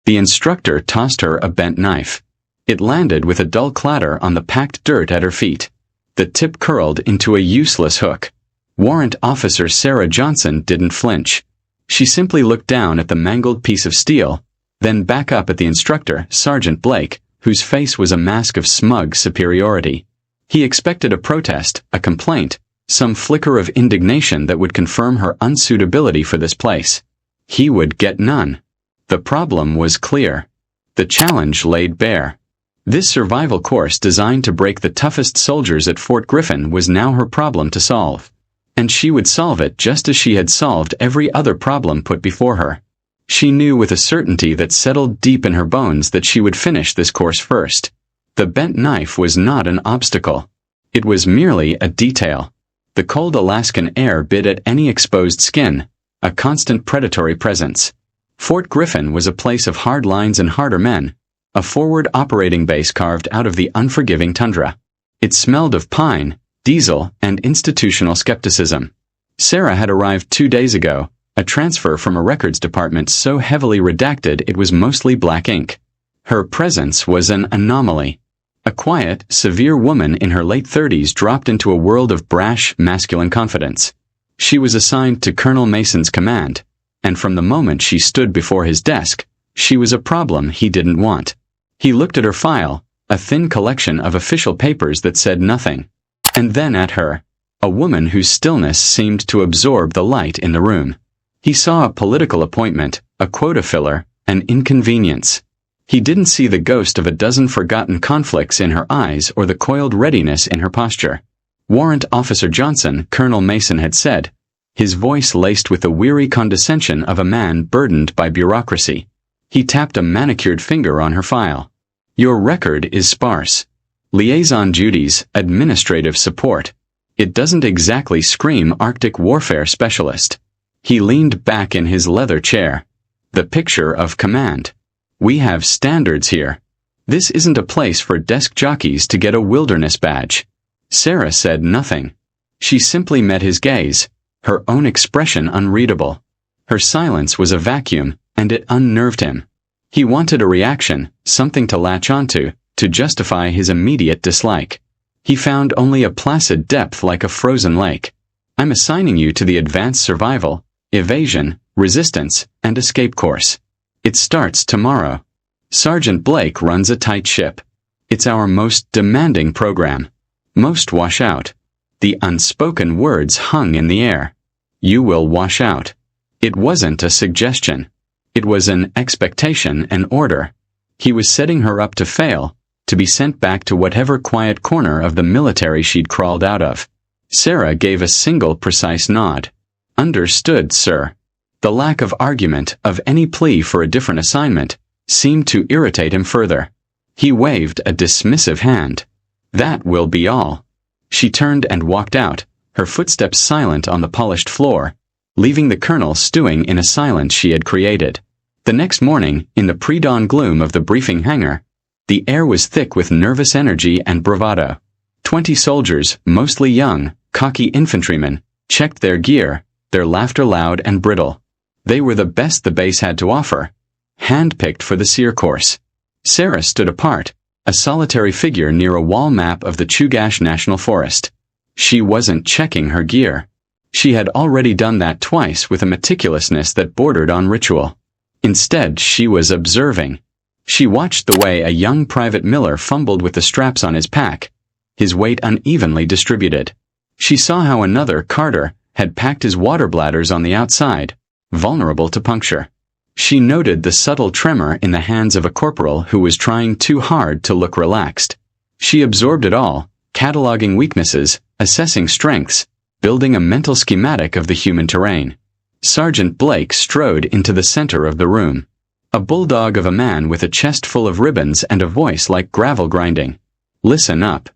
The instructor tossed her a bent knife. It landed with a dull clatter on the packed dirt at her feet. The tip curled into a useless hook. Warrant Officer Sarah Johnson didn't flinch. She simply looked down at the mangled piece of steel, then back up at the instructor, Sergeant Blake, whose face was a mask of smug superiority. He expected a protest, a complaint, some flicker of indignation that would confirm her unsuitability for this place. He would get none. The problem was clear. The challenge laid bare. This survival course designed to break the toughest soldiers at Fort Griffin was now her problem to solve. And she would solve it just as she had solved every other problem put before her. She knew with a certainty that settled deep in her bones that she would finish this course first. The bent knife was not an obstacle. It was merely a detail. The cold Alaskan air bit at any exposed skin, a constant predatory presence. Fort Griffin was a place of hard lines and harder men, a forward operating base carved out of the unforgiving tundra. It smelled of pine, diesel, and institutional skepticism. Sarah had arrived 2 days ago, a transfer from a records department so heavily redacted it was mostly black ink. Her presence was an anomaly. A quiet, severe woman in her late 30s dropped into a world of brash, masculine confidence. She was assigned to Colonel Mason's command, and from the moment she stood before his desk, she was a problem he didn't want. He looked at her file, a thin collection of official papers that said nothing. And then at her, a woman whose stillness seemed to absorb the light in the room. He saw a political appointment, a quota filler, an inconvenience. He didn't see the ghost of a dozen forgotten conflicts in her eyes or the coiled readiness in her posture. Warrant Officer Johnson, Colonel Mason had said, his voice laced with the weary condescension of a man burdened by bureaucracy. He tapped a manicured finger on her file. Your record is sparse. Liaison duties, administrative support. It doesn't exactly scream Arctic warfare specialist. He leaned back in his leather chair. The picture of command. We have standards here. This isn't a place for desk jockeys to get a wilderness badge. Sarah said nothing. She simply met his gaze, her own expression unreadable. Her silence was a vacuum, and it unnerved him. He wanted a reaction, something to latch onto, to justify his immediate dislike. He found only a placid depth like a frozen lake. I'm assigning you to the advanced survival, evasion, resistance, and escape course. It starts tomorrow. Sergeant Blake runs a tight ship. It's our most demanding program. Most wash out. The unspoken words hung in the air. You will wash out. It wasn't a suggestion. It was an expectation and order. He was setting her up to fail, to be sent back to whatever quiet corner of the military she'd crawled out of. Sarah gave a single precise nod. Understood, sir. The lack of argument, of any plea for a different assignment, seemed to irritate him further. He waved a dismissive hand. That will be all. She turned and walked out, her footsteps silent on the polished floor, leaving the colonel stewing in a silence she had created. The next morning, in the pre-dawn gloom of the briefing hangar, the air was thick with nervous energy and bravado. 20 soldiers, mostly young, cocky infantrymen, checked their gear, their laughter loud and brittle. They were the best the base had to offer, hand-picked for the SEER course. Sarah stood apart, a solitary figure near a wall map of the Chugach National Forest. She wasn't checking her gear. She had already done that twice with a meticulousness that bordered on ritual. Instead, she was observing. She watched the way a young Private Miller fumbled with the straps on his pack, his weight unevenly distributed. She saw how another, Carter, had packed his water bladders on the outside, vulnerable to puncture. She noted the subtle tremor in the hands of a corporal who was trying too hard to look relaxed. She absorbed it all, cataloging weaknesses, assessing strengths, building a mental schematic of the human terrain. Sergeant Blake strode into the center of the room. A bulldog of a man with a chest full of ribbons and a voice like gravel grinding. Listen up.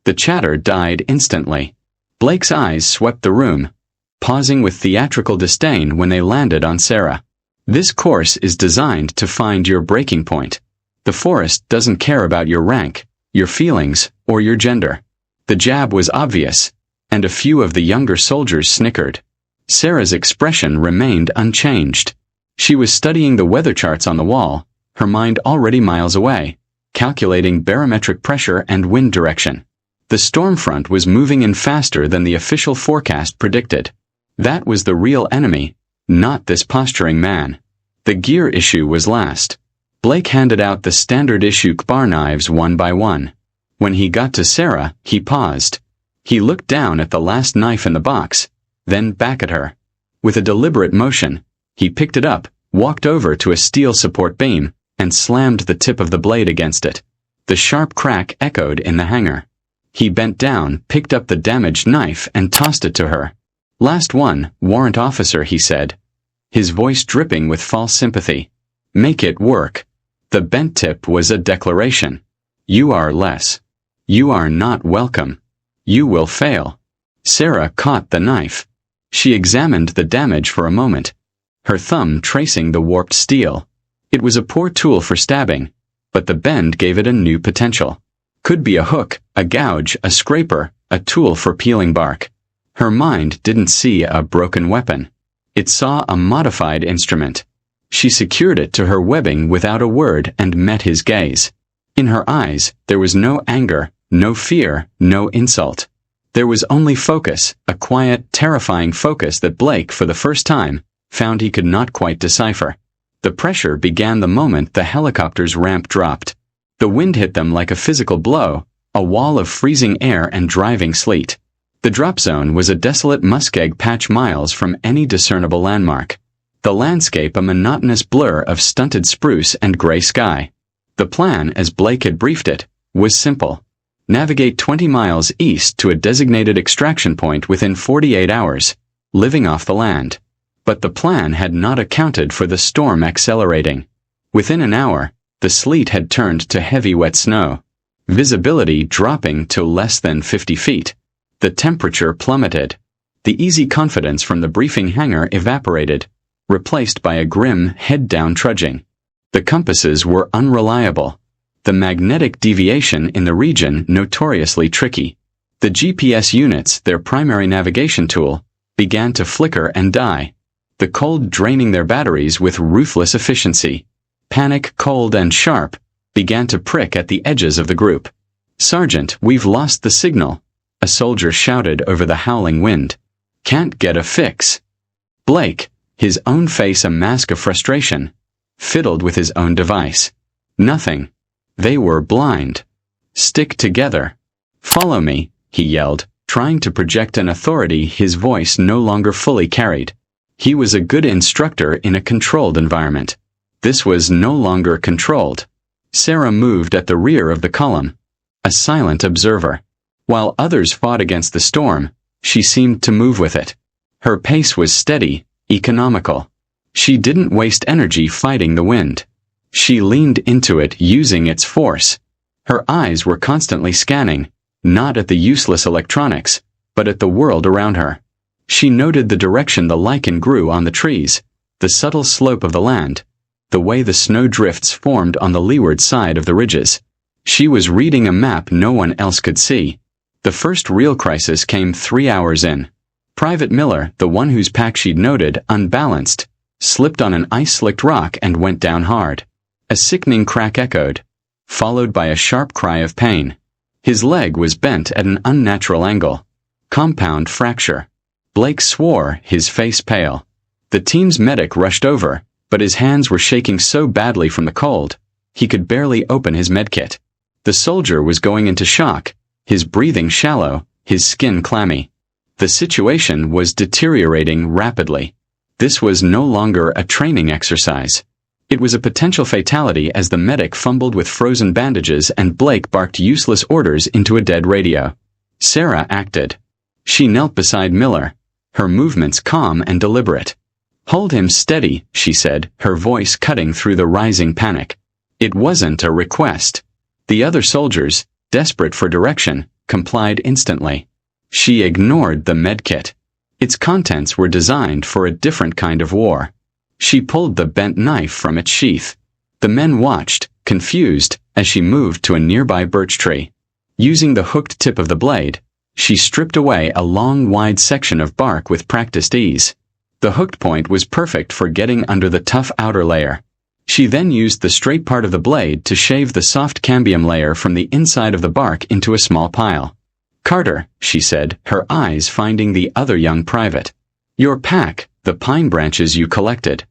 The chatter died instantly. Blake's eyes swept the room, pausing with theatrical disdain when they landed on Sarah. This course is designed to find your breaking point. The forest doesn't care about your rank, your feelings, or your gender. The jab was obvious, and a few of the younger soldiers snickered. Sarah's expression remained unchanged. She was studying the weather charts on the wall, her mind already miles away, calculating barometric pressure and wind direction. The storm front was moving in faster than the official forecast predicted. That was the real enemy, not this posturing man. The gear issue was last. Blake handed out the standard issue bar knives one by one. When he got to Sarah, he paused. He looked down at the last knife in the box, then back at her. With a deliberate motion, he picked it up, walked over to a steel support beam, and slammed the tip of the blade against it. The sharp crack echoed in the hangar. He bent down, picked up the damaged knife, and tossed it to her. "Last one, warrant officer," he said, his voice dripping with false sympathy. "Make it work." The bent tip was a declaration. "You are less. You are not welcome. You will fail." Sarah caught the knife. She examined the damage for a moment, her thumb tracing the warped steel. It was a poor tool for stabbing, but the bend gave it a new potential. Could be a hook, a gouge, a scraper, a tool for peeling bark. Her mind didn't see a broken weapon. It saw a modified instrument. She secured it to her webbing without a word and met his gaze. In her eyes, there was no anger, no fear, no insult. There was only focus, a quiet, terrifying focus that Blake, for the first time, found he could not quite decipher. The pressure began the moment the helicopter's ramp dropped. The wind hit them like a physical blow, a wall of freezing air and driving sleet. The drop zone was a desolate muskeg patch miles from any discernible landmark. The landscape a monotonous blur of stunted spruce and gray sky. The plan, as Blake had briefed it, was simple. Navigate 20 miles east to a designated extraction point within 48 hours, living off the land. But the plan had not accounted for the storm accelerating. Within an hour, the sleet had turned to heavy wet snow. Visibility dropping to less than 50 feet. The temperature plummeted. The easy confidence from the briefing hangar evaporated, replaced by a grim, head-down trudging. The compasses were unreliable. The magnetic deviation in the region notoriously tricky. The GPS units, their primary navigation tool, began to flicker and die. The cold draining their batteries with ruthless efficiency. Panic, cold and sharp, began to prick at the edges of the group. "Sergeant, we've lost the signal," a soldier shouted over the howling wind. "Can't get a fix." Blake, his own face a mask of frustration, fiddled with his own device. Nothing. They were blind. "Stick together. Follow me," he yelled, trying to project an authority his voice no longer fully carried. He was a good instructor in a controlled environment. This was no longer controlled. Sarah moved at the rear of the column, a silent observer. While others fought against the storm, she seemed to move with it. Her pace was steady, economical. She didn't waste energy fighting the wind. She leaned into it using its force. Her eyes were constantly scanning, not at the useless electronics, but at the world around her. She noted the direction the lichen grew on the trees, the subtle slope of the land, the way the snow drifts formed on the leeward side of the ridges. She was reading a map no one else could see. The first real crisis came 3 hours in. Private Miller, the one whose pack she'd noted, unbalanced, slipped on an ice-slicked rock and went down hard. A sickening crack echoed, followed by a sharp cry of pain. His leg was bent at an unnatural angle. Compound fracture. Blake swore, his face pale. The team's medic rushed over, but his hands were shaking so badly from the cold, he could barely open his medkit. The soldier was going into shock, his breathing shallow, his skin clammy. The situation was deteriorating rapidly. This was no longer a training exercise. It was a potential fatality as the medic fumbled with frozen bandages and Blake barked useless orders into a dead radio. Sarah acted. She knelt beside Miller, her movements calm and deliberate. "Hold him steady," she said, her voice cutting through the rising panic. It wasn't a request. The other soldiers, desperate for direction, complied instantly. She ignored the medkit. Its contents were designed for a different kind of war. She pulled the bent knife from its sheath. The men watched, confused, as she moved to a nearby birch tree. Using the hooked tip of the blade, she stripped away a long, wide section of bark with practiced ease. The hooked point was perfect for getting under the tough outer layer. She then used the straight part of the blade to shave the soft cambium layer from the inside of the bark into a small pile. "Carter," she said, her eyes finding the other young private. "Your pack, the pine branches you collected."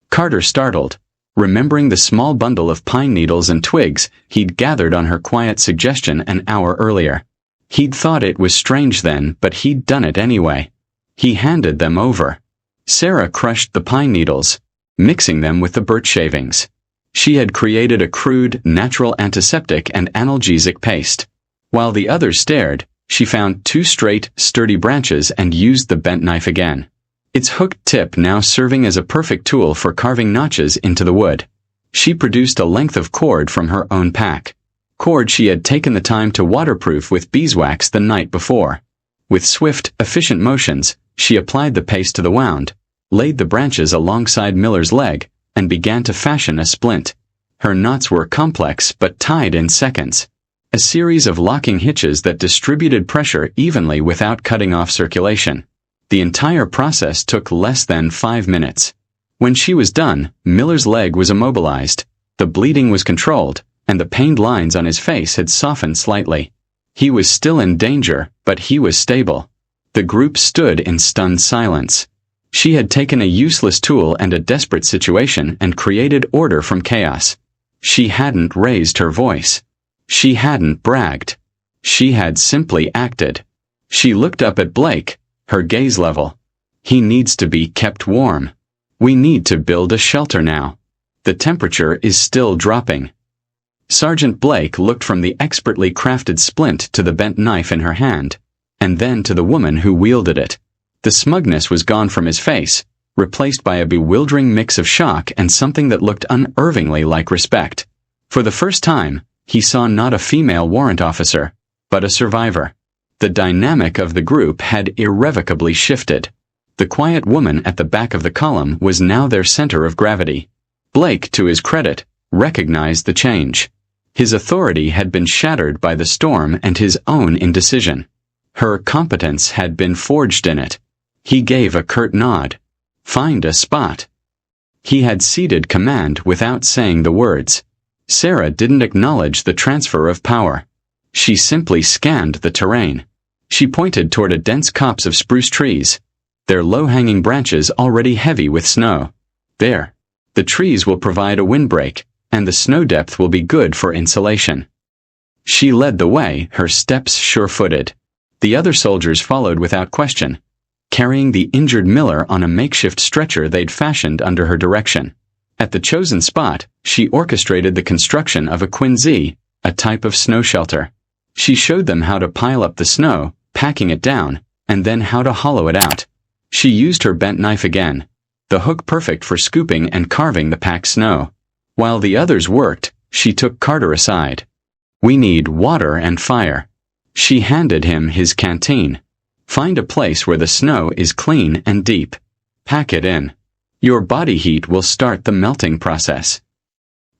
Carter startled, remembering the small bundle of pine needles and twigs he'd gathered on her quiet suggestion an hour earlier. He'd thought it was strange then, but he'd done it anyway. He handed them over. Sarah crushed the pine needles, mixing them with the birch shavings. She had created a crude, natural antiseptic and analgesic paste. While the others stared, she found 2 straight, sturdy branches and used the bent knife again, its hooked tip now serving as a perfect tool for carving notches into the wood. She produced a length of cord from her own pack, cord she had taken the time to waterproof with beeswax the night before. With swift, efficient motions, she applied the paste to the wound, laid the branches alongside Miller's leg, and began to fashion a splint. Her knots were complex but tied in seconds. A series of locking hitches that distributed pressure evenly without cutting off circulation. The entire process took less than 5 minutes. When she was done, Miller's leg was immobilized, the bleeding was controlled, and the pained lines on his face had softened slightly. He was still in danger, but he was stable. The group stood in stunned silence. She had taken a useless tool and a desperate situation and created order from chaos. She hadn't raised her voice. She hadn't bragged. She had simply acted. She looked up at Blake, her gaze level. "He needs to be kept warm. We need to build a shelter now. The temperature is still dropping." Sergeant Blake looked from the expertly crafted splint to the bent knife in her hand, and then to the woman who wielded it. The smugness was gone from his face, replaced by a bewildering mix of shock and something that looked unervingly like respect. For the first time, he saw not a female warrant officer, but a survivor. The dynamic of the group had irrevocably shifted. The quiet woman at the back of the column was now their center of gravity. Blake, to his credit, recognized the change. His authority had been shattered by the storm and his own indecision. Her competence had been forged in it. He gave a curt nod. "Find a spot." He had ceded command without saying the words. Sarah didn't acknowledge the transfer of power. She simply scanned the terrain. She pointed toward a dense copse of spruce trees, their low-hanging branches already heavy with snow. "There. The trees will provide a windbreak, and the snow depth will be good for insulation." She led the way, her steps sure-footed. The other soldiers followed without question, carrying the injured Miller on a makeshift stretcher they'd fashioned under her direction. At the chosen spot, she orchestrated the construction of a quinzee, a type of snow shelter. She showed them how to pile up the snow, packing it down, and then how to hollow it out. She used her bent knife again, the hook perfect for scooping and carving the packed snow. While the others worked, she took Carter aside. "We need water and fire." She handed him his canteen. "Find a place where the snow is clean and deep. Pack it in. Your body heat will start the melting process."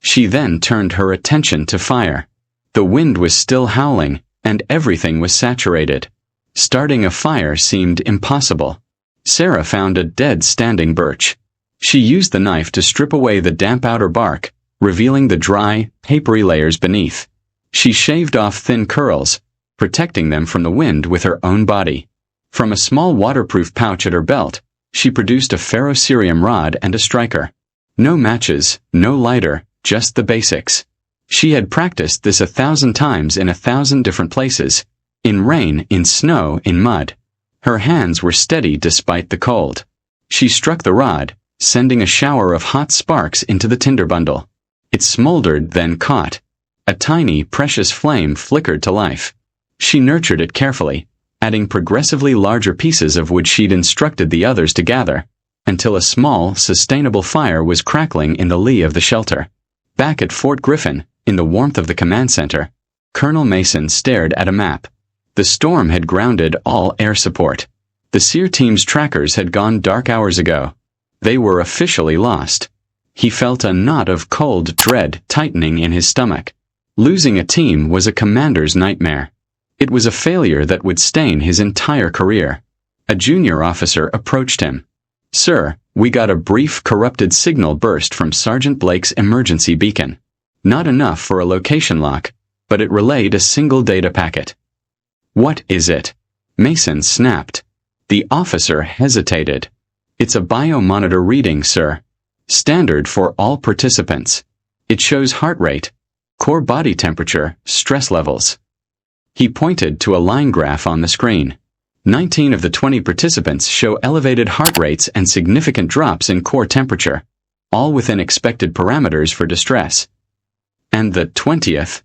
She then turned her attention to fire. The wind was still howling, and everything was saturated. Starting a fire seemed impossible. Sarah found a dead standing birch. She used the knife to strip away the damp outer bark, revealing the dry, papery layers beneath. She shaved off thin curls, protecting them from the wind with her own body. From a small waterproof pouch at her belt, she produced a ferrocerium rod and a striker. No matches, no lighter, just the basics. She had practiced this 1,000 times in 1,000 different places, in rain, in snow, in mud. Her hands were steady despite the cold. She struck the rod, sending a shower of hot sparks into the tinder bundle. It smoldered, then caught. A tiny, precious flame flickered to life. She nurtured it carefully, adding progressively larger pieces of wood she'd instructed the others to gather, until a small, sustainable fire was crackling in the lee of the shelter. Back at Fort Griffin, in the warmth of the command center, Colonel Mason stared at a map. The storm had grounded all air support. The SEER team's trackers had gone dark hours ago. They were officially lost. He felt a knot of cold dread tightening in his stomach. Losing a team was a commander's nightmare. It was a failure that would stain his entire career. A junior officer approached him. "Sir, We got a brief, corrupted signal burst from Sergeant Blake's emergency beacon. Not enough for a location lock, but it relayed a single data packet. What is it? Mason snapped. The officer hesitated. It's a biomonitor reading, sir. Standard for all participants. It shows heart rate, core body temperature, stress levels. He pointed to a line graph on the screen. 19 of the 20 participants show elevated heart rates and significant drops in core temperature, all within expected parameters for distress. And the 20th?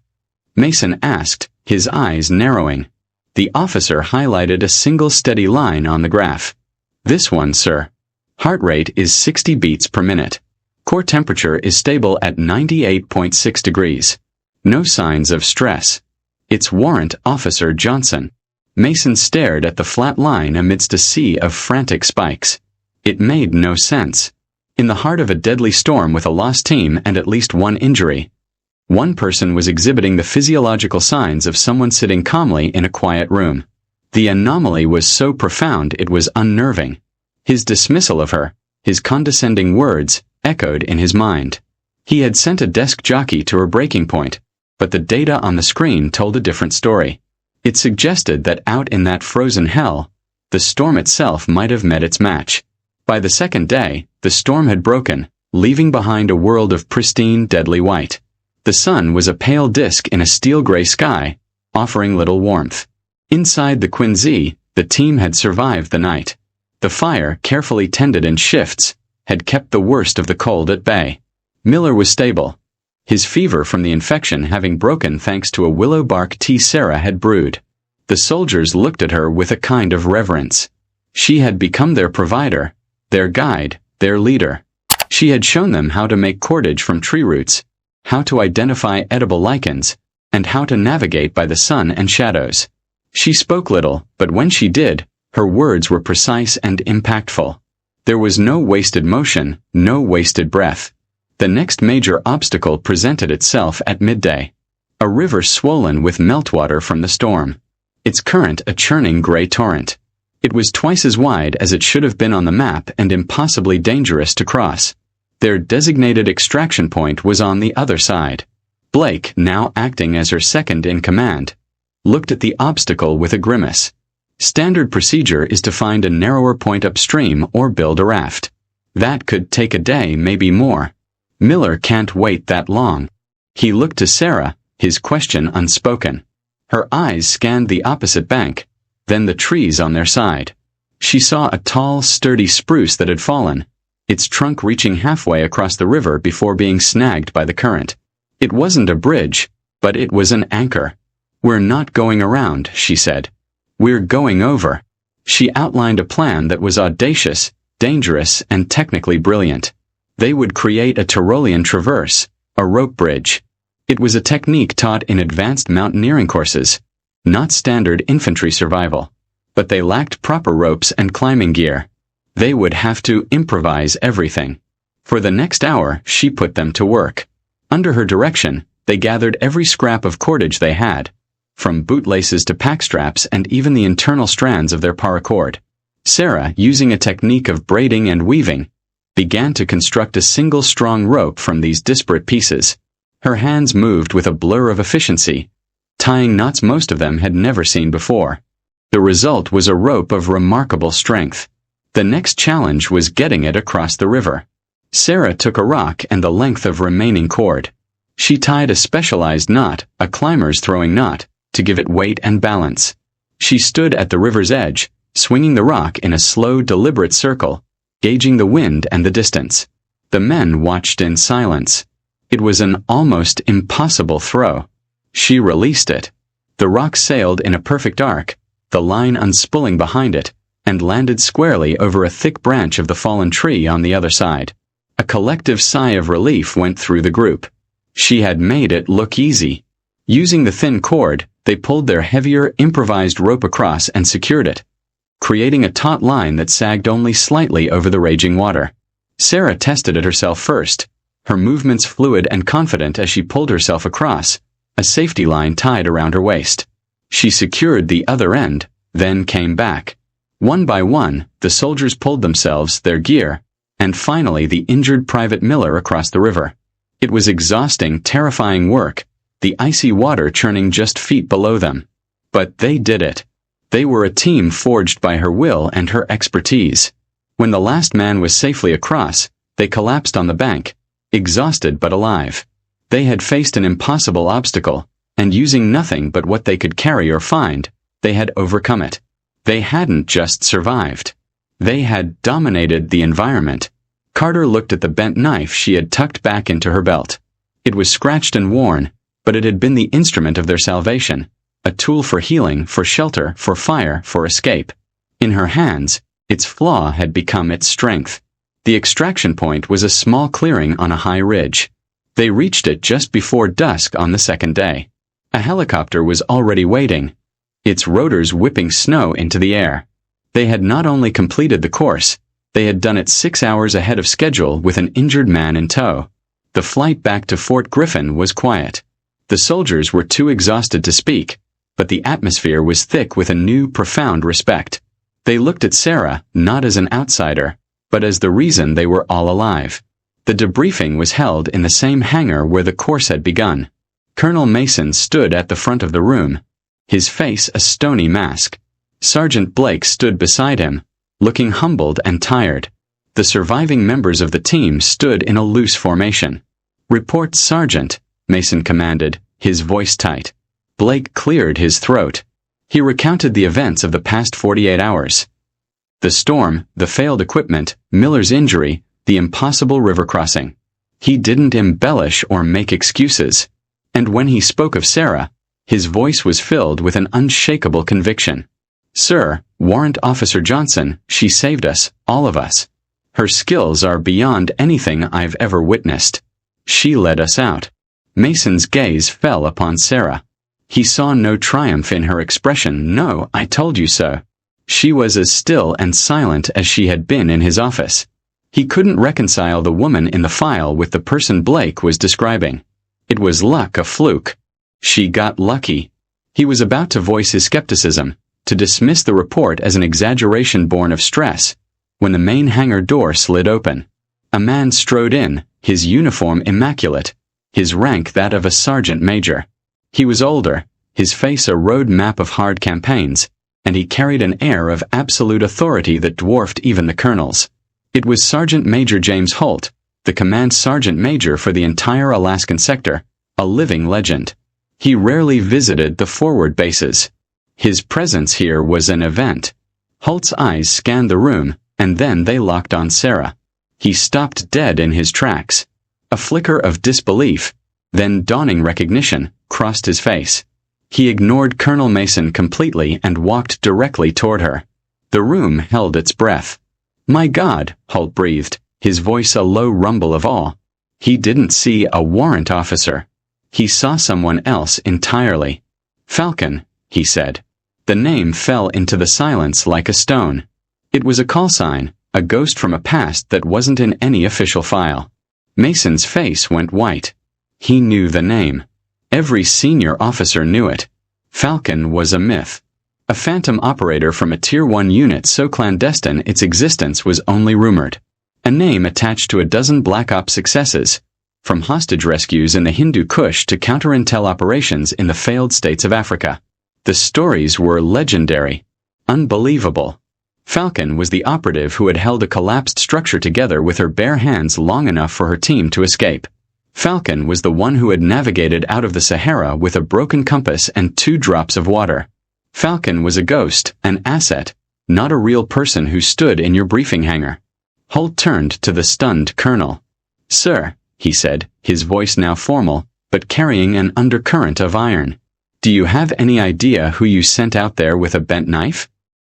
Mason asked, his eyes narrowing. The officer highlighted a single steady line on the graph. This one, sir. Heart rate is 60 beats per minute. Core temperature is stable at 98.6 degrees. No signs of stress. It's Warrant Officer Johnson. Mason stared at the flat line amidst a sea of frantic spikes. It made no sense. In the heart of a deadly storm with a lost team and at least one injury, one person was exhibiting the physiological signs of someone sitting calmly in a quiet room. The anomaly was so profound it was unnerving. His dismissal of her, his condescending words, echoed in his mind. He had sent a desk jockey to her breaking point, but the data on the screen told a different story. It suggested that out in that frozen hell, the storm itself might have met its match. By the second day, the storm had broken, leaving behind a world of pristine, deadly white. The sun was a pale disk in a steel-gray sky, offering little warmth. Inside the Quincy, the team had survived the night. The fire, carefully tended in shifts, had kept the worst of the cold at bay. Miller was stable, his fever from the infection having broken thanks to a willow bark tea Sarah had brewed. The soldiers looked at her with a kind of reverence. She had become their provider, their guide, their leader. She had shown them how to make cordage from tree roots, how to identify edible lichens, and how to navigate by the sun and shadows. She spoke little, but when she did, her words were precise and impactful. There was no wasted motion, no wasted breath. The next major obstacle presented itself at midday. A river swollen with meltwater from the storm. Its current a churning gray torrent. It was twice as wide as it should have been on the map and impossibly dangerous to cross. Their designated extraction point was on the other side. Blake, now acting as her second in command, looked at the obstacle with a grimace. Standard procedure is to find a narrower point upstream or build a raft. That could take a day, maybe more. Miller can't wait that long. He looked to Sarah, his question unspoken. Her eyes scanned the opposite bank, then the trees on their side. She saw a tall, sturdy spruce that had fallen, its trunk reaching halfway across the river before being snagged by the current. It wasn't a bridge, but it was an anchor. "We're not going around," she said. "We're going over." She outlined a plan that was audacious, dangerous, and technically brilliant. They would create a Tyrolean traverse, a rope bridge. It was a technique taught in advanced mountaineering courses, not standard infantry survival. But they lacked proper ropes and climbing gear. They would have to improvise everything. For the next hour, she put them to work. Under her direction, they gathered every scrap of cordage they had, from bootlaces to pack straps and even the internal strands of their paracord. Sarah, using a technique of braiding and weaving, began to construct a single strong rope from these disparate pieces. Her hands moved with a blur of efficiency, tying knots most of them had never seen before. The result was a rope of remarkable strength. The next challenge was getting it across the river. Sarah took a rock and the length of remaining cord. She tied a specialized knot, a climber's throwing knot, to give it weight and balance. She stood at the river's edge, swinging the rock in a slow, deliberate circle, gauging the wind and the distance. The men watched in silence. It was an almost impossible throw. She released it. The rock sailed in a perfect arc, the line unspooling behind it, and landed squarely over a thick branch of the fallen tree on the other side. A collective sigh of relief went through the group. She had made it look easy. Using the thin cord, they pulled their heavier, improvised rope across and secured it, creating a taut line that sagged only slightly over the raging water. Sarah tested it herself first, her movements fluid and confident as she pulled herself across, a safety line tied around her waist. She secured the other end, then came back. One by one, the soldiers pulled themselves, their gear, and finally the injured Private Miller across the river. It was exhausting, terrifying work, the icy water churning just feet below them. But they did it. They were a team forged by her will and her expertise. When the last man was safely across, they collapsed on the bank, exhausted but alive. They had faced an impossible obstacle, and using nothing but what they could carry or find, they had overcome it. They hadn't just survived. They had dominated the environment. Carter looked at the bent knife she had tucked back into her belt. It was scratched and worn, but it had been the instrument of their salvation, a tool for healing, for shelter, for fire, for escape. In her hands, its flaw had become its strength. The extraction point was a small clearing on a high ridge. They reached it just before dusk on the second day. A helicopter was already waiting, its rotors whipping snow into the air. They had not only completed the course, they had done it 6 hours ahead of schedule with an injured man in tow. The flight back to Fort Griffin was quiet. The soldiers were too exhausted to speak, but the atmosphere was thick with a new, profound respect. They looked at Sarah, not as an outsider, but as the reason they were all alive. The debriefing was held in the same hangar where the course had begun. Colonel Mason stood at the front of the room, his face a stony mask. Sergeant Blake stood beside him, looking humbled and tired. The surviving members of the team stood in a loose formation. "Report, Sergeant," Mason commanded, his voice tight. Blake cleared his throat. He recounted the events of the past 48 hours. The storm, the failed equipment, Miller's injury, the impossible river crossing. He didn't embellish or make excuses. And when he spoke of Sarah, his voice was filled with an unshakable conviction. "Sir, Warrant Officer Johnson, she saved us, all of us. Her skills are beyond anything I've ever witnessed. She led us out." Mason's gaze fell upon Sarah. He saw no triumph in her expression, no, "I told you so." She was as still and silent as she had been in his office. He couldn't reconcile the woman in the file with the person Blake was describing. It was luck, a fluke. She got lucky. He was about to voice his skepticism, to dismiss the report as an exaggeration born of stress, when the main hangar door slid open. A man strode in, his uniform immaculate, his rank that of a sergeant major. He was older, his face a road map of hard campaigns, and he carried an air of absolute authority that dwarfed even the colonel's. It was Sergeant Major James Holt, the command sergeant major for the entire Alaskan sector, a living legend. He rarely visited the forward bases. His presence here was an event. Holt's eyes scanned the room, and then they locked on Sarah. He stopped dead in his tracks. A flicker of disbelief, then dawning recognition, crossed his face. He ignored Colonel Mason completely and walked directly toward her. The room held its breath. "My God," Holt breathed, his voice a low rumble of awe. He didn't see a warrant officer. He saw someone else entirely. "Falcon," he said. The name fell into the silence like a stone. It was a call sign, a ghost from a past that wasn't in any official file. Mason's face went white. He knew the name. Every senior officer knew it. Falcon was a myth. A phantom operator from a Tier 1 unit so clandestine its existence was only rumored. A name attached to a dozen Black Ops successes, from hostage rescues in the Hindu Kush to counter-intel operations in the failed states of Africa. The stories were legendary. Unbelievable. Falcon was the operative who had held a collapsed structure together with her bare hands long enough for her team to escape. Falcon was the one who had navigated out of the Sahara with a broken compass and 2 drops of water. Falcon was a ghost, an asset, not a real person who stood in your briefing hangar. Holt turned to the stunned colonel. "Sir," he said, his voice now formal, but carrying an undercurrent of iron. "Do you have any idea who you sent out there with a bent knife?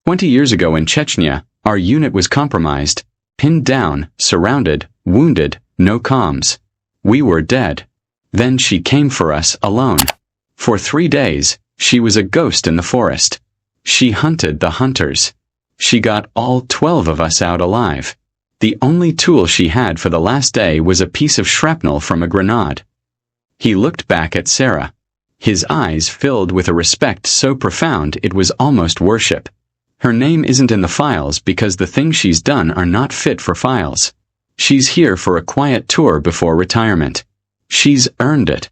20 years ago in Chechnya, our unit was compromised, pinned down, surrounded, wounded, no comms. We were dead. Then she came for us alone. For 3 days, she was a ghost in the forest. She hunted the hunters. She got all 12 of us out alive. The only tool she had for the last day was a piece of shrapnel from a grenade." He looked back at Sarah. His eyes filled with a respect so profound it was almost worship. "Her name isn't in the files because the things she's done are not fit for files. She's here for a quiet tour before retirement. She's earned it.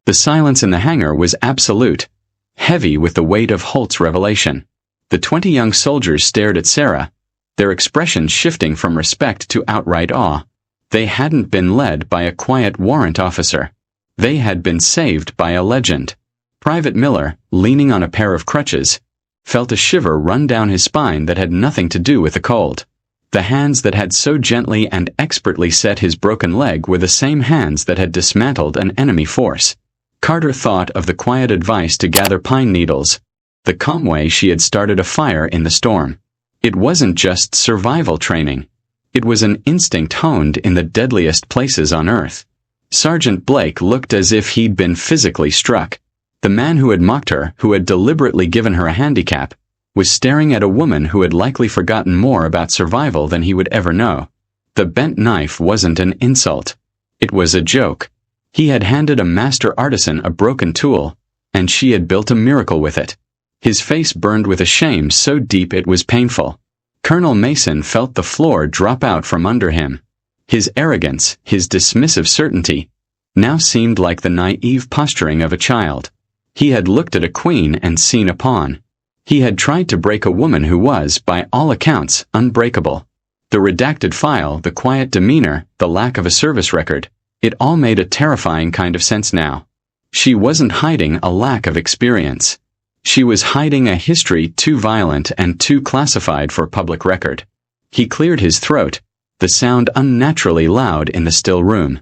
The silence in the hangar was absolute, heavy with the weight of Holt's revelation. The 20 young soldiers stared at Sarah, their expressions shifting from respect to outright awe. They hadn't been led by a quiet warrant officer. They had been saved by a legend. Private Miller, leaning on a pair of crutches, felt a shiver run down his spine that had nothing to do with the cold. The hands that had so gently and expertly set his broken leg were the same hands that had dismantled an enemy force. Carter thought of the quiet advice to gather pine needles, the calm way she had started a fire in the storm. It wasn't just survival training. It was an instinct honed in the deadliest places on Earth. Sergeant Blake looked as if he'd been physically struck. The man who had mocked her, who had deliberately given her a handicap, was staring at a woman who had likely forgotten more about survival than he would ever know. The bent knife wasn't an insult. It was a joke. He had handed a master artisan a broken tool, and she had built a miracle with it. His face burned with a shame so deep it was painful. Colonel Mason felt the floor drop out from under him. His arrogance, his dismissive certainty, now seemed like the naive posturing of a child. He had looked at a queen and seen a pawn. He had tried to break a woman who was, by all accounts, unbreakable. The redacted file, the quiet demeanor, the lack of a service record, it all made a terrifying kind of sense now. She wasn't hiding a lack of experience. She was hiding a history too violent and too classified for public record. He cleared his throat, the sound unnaturally loud in the still room.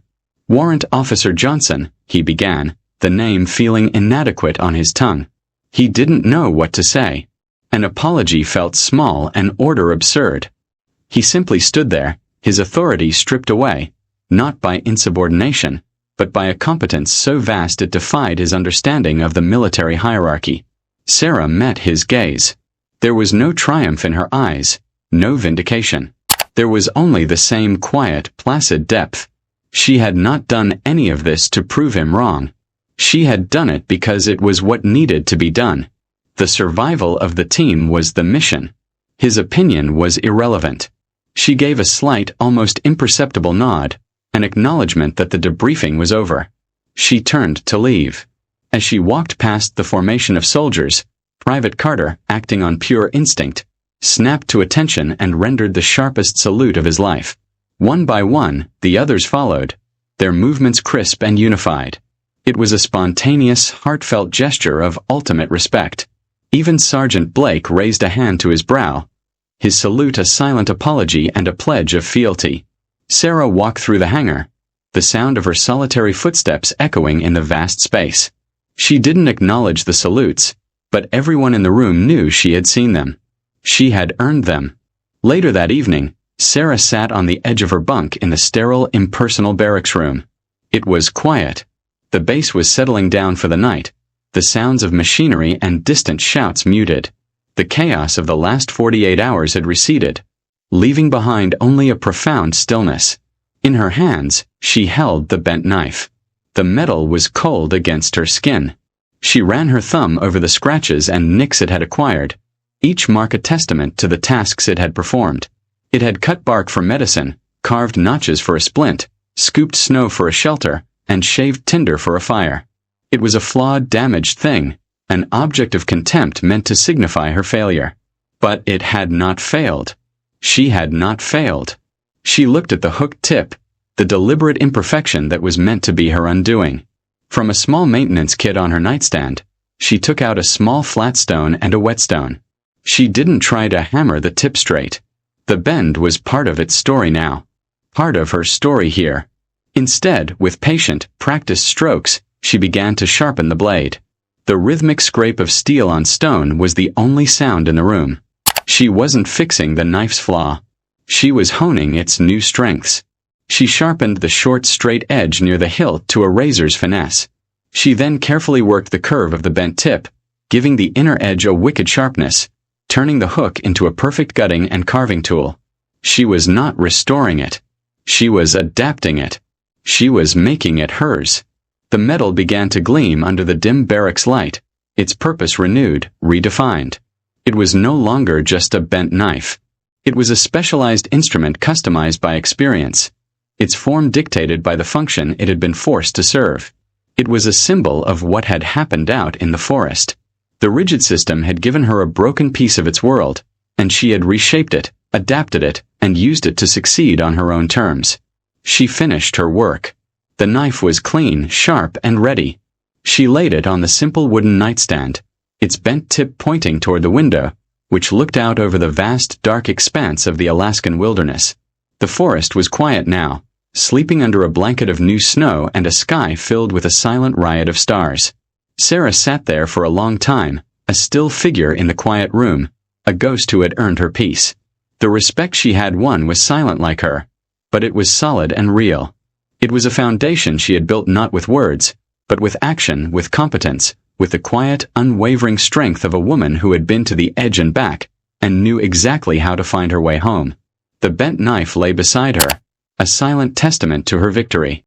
"Warrant Officer Johnson," he began, the name feeling inadequate on his tongue. He didn't know what to say. An apology felt small, an order absurd. He simply stood there, his authority stripped away, not by insubordination, but by a competence so vast it defied his understanding of the military hierarchy. Sarah met his gaze. There was no triumph in her eyes, no vindication. There was only the same quiet, placid depth. She had not done any of this to prove him wrong. She had done it because it was what needed to be done. The survival of the team was the mission. His opinion was irrelevant. She gave a slight, almost imperceptible nod, an acknowledgement that the debriefing was over. She turned to leave. As she walked past the formation of soldiers, Private Carter, acting on pure instinct, snapped to attention and rendered the sharpest salute of his life. One by one, the others followed, their movements crisp and unified. It was a spontaneous, heartfelt gesture of ultimate respect. Even Sergeant Blake raised a hand to his brow, his salute a silent apology and a pledge of fealty. Sarah walked through the hangar, the sound of her solitary footsteps echoing in the vast space. She didn't acknowledge the salutes, but everyone in the room knew she had seen them. She had earned them. Later that evening, Sarah sat on the edge of her bunk in the sterile, impersonal barracks room. It was quiet. The base was settling down for the night, the sounds of machinery and distant shouts muted. The chaos of the last 48 hours had receded, leaving behind only a profound stillness. In her hands, she held the bent knife. The metal was cold against her skin. She ran her thumb over the scratches and nicks it had acquired, each mark a testament to the tasks it had performed. It had cut bark for medicine, carved notches for a splint, scooped snow for a shelter, and shaved tinder for a fire. It was a flawed, damaged thing, an object of contempt meant to signify her failure. But it had not failed. She had not failed. She looked at the hooked tip, the deliberate imperfection that was meant to be her undoing. From a small maintenance kit on her nightstand, she took out a small flat stone and a whetstone. She didn't try to hammer the tip straight. The bend was part of its story now. Part of her story here. Instead, with patient, practiced strokes, she began to sharpen the blade. The rhythmic scrape of steel on stone was the only sound in the room. She wasn't fixing the knife's flaw. She was honing its new strengths. She sharpened the short, straight edge near the hilt to a razor's finesse. She then carefully worked the curve of the bent tip, giving the inner edge a wicked sharpness, turning the hook into a perfect gutting and carving tool. She was not restoring it. She was adapting it. She was making it hers. The metal began to gleam under the dim barracks light, its purpose renewed, redefined. It was no longer just a bent knife. It was a specialized instrument customized by experience, its form dictated by the function it had been forced to serve. It was a symbol of what had happened out in the forest. The rigid system had given her a broken piece of its world, and she had reshaped it, adapted it, and used it to succeed on her own terms. She finished her work. The knife was clean, sharp, and ready. She laid it on the simple wooden nightstand, its bent tip pointing toward the window, which looked out over the vast, dark expanse of the Alaskan wilderness. The forest was quiet now, sleeping under a blanket of new snow and a sky filled with a silent riot of stars. Sarah sat there for a long time, a still figure in the quiet room, a ghost who had earned her peace. The respect she had won was silent like her, but it was solid and real. It was a foundation she had built not with words, but with action, with competence, with the quiet, unwavering strength of a woman who had been to the edge and back, and knew exactly how to find her way home. The bent knife lay beside her, a silent testament to her victory.